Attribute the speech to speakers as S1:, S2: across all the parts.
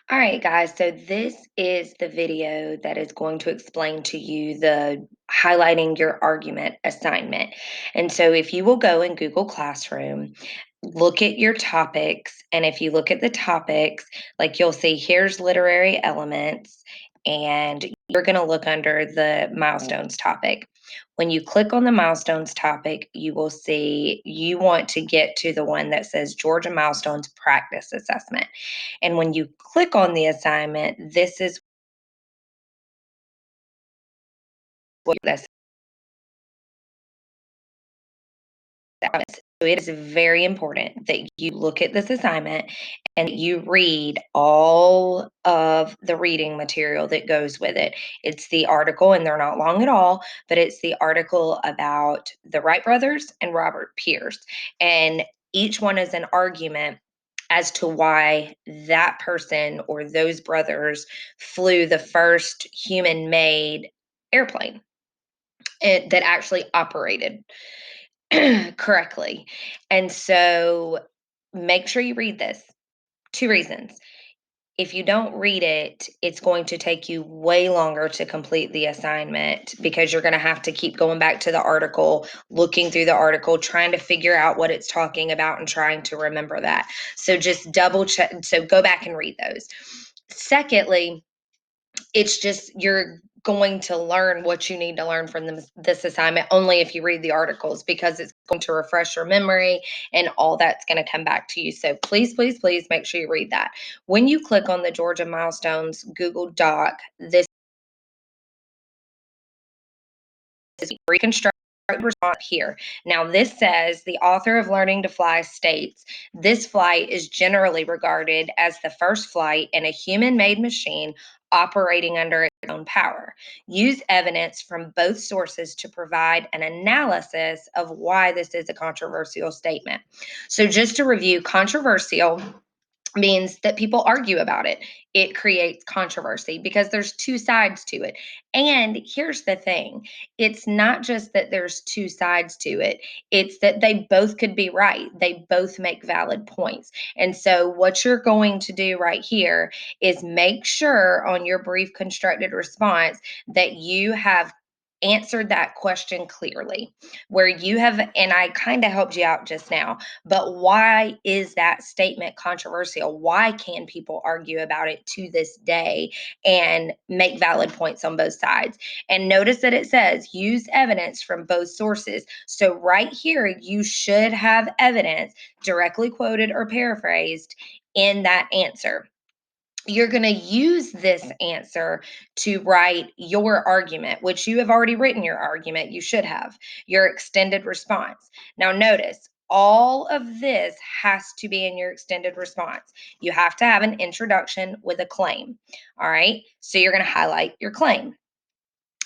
S1: All right, guys, so this is the video that is going to explain to you the highlighting your argument assignment. And so if you will go in Google Classroom, look at your topics, and if you look at the topics, like you'll see here's literary elements, and you're going to look under the milestones topic. When you click on the milestones topic, you will see you want to get to the one that says Georgia Milestones Practice Assessment. And when you click on the assignment, this is what that's so it is very important that you look at this assignment and you read all of the reading material that goes with it. It's the article, and they're not long at all, but it's the article about the Wright brothers and Robert Pierce. And each one is an argument as to why that person or those brothers flew the first human made airplane that actually operated correctly. And so make sure you read this. Two reasons. If you don't read it, it's going to take you way longer to complete the assignment because you're going to have to keep going back to the article, looking through the article, trying to figure out what it's talking about and trying to remember that. So just double check. So go back and read those. Secondly, it's just you're going to learn what you need to learn from this assignment only if you read the articles, because it's going to refresh your memory and all that's going to come back to you. So please, please, please make sure you read that. When you click on the Georgia Milestones Google Doc, this is reconstruct response here. Now, this says the author of Learning to Fly states this flight is generally regarded as the first flight in a human made machine operating under its own power. Use evidence from both sources to provide an analysis of why this is a controversial statement. So, just to review, controversial means that people argue about it. It creates controversy because there's two sides to it. And here's the thing, it's not just that there's two sides to it, it's that they both could be right. They both make valid points. And so, what you're going to do right here is make sure on your brief constructed response that you have answered that question clearly, where you have, and I kind of helped you out just now, but why is that statement controversial? Why can people argue about it to this day and make valid points on both sides? And notice that it says use evidence from both sources. So, right here, you should have evidence directly quoted or paraphrased in that answer. You're going to use this answer to write your argument, which you have already written your argument. You should have your extended response. Now, notice all of this has to be in your extended response. You have to have an introduction with a claim. All right. So you're going to highlight your claim.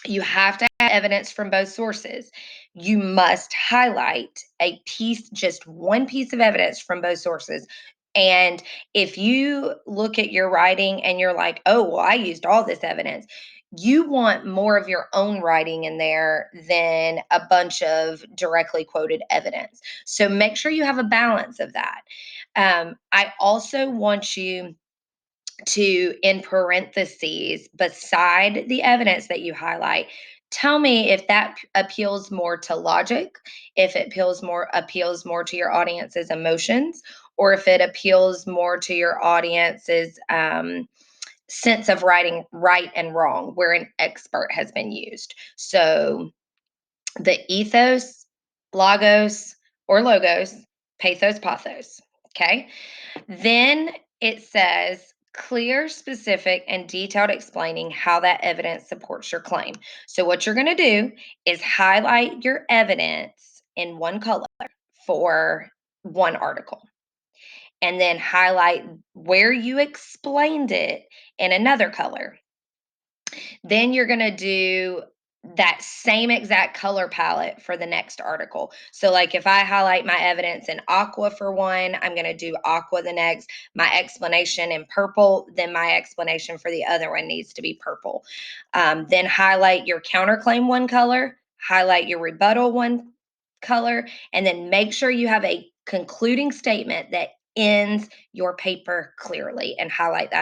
S1: You have to have evidence from both sources. You must highlight a piece, just one piece of evidence from both sources. And if you look at your writing and you're like, oh, well, I used all this evidence, you want more of your own writing in there than a bunch of directly quoted evidence. So make sure you have a balance of that. I also want you to, in parentheses, beside the evidence that you highlight, tell me if that appeals more to logic, if it appeals more to your audience's emotions, or if it appeals more to your audience's sense of writing right and wrong, where an expert has been used. So the ethos, logos, or logos, pathos, pathos. Okay. Then it says clear, specific, and detailed explaining how that evidence supports your claim. So, what you're going to do is highlight your evidence in one color for one article, and then highlight where you explained it in another color. Then you're going to do that same exact color palette for the next article. So, like if I highlight my evidence in aqua for one, I'm going to do aqua the next. My explanation in purple, then my explanation for the other one needs to be purple. Then highlight your counterclaim one color, highlight your rebuttal one color, and then make sure you have a concluding statement that ends your paper clearly and highlight that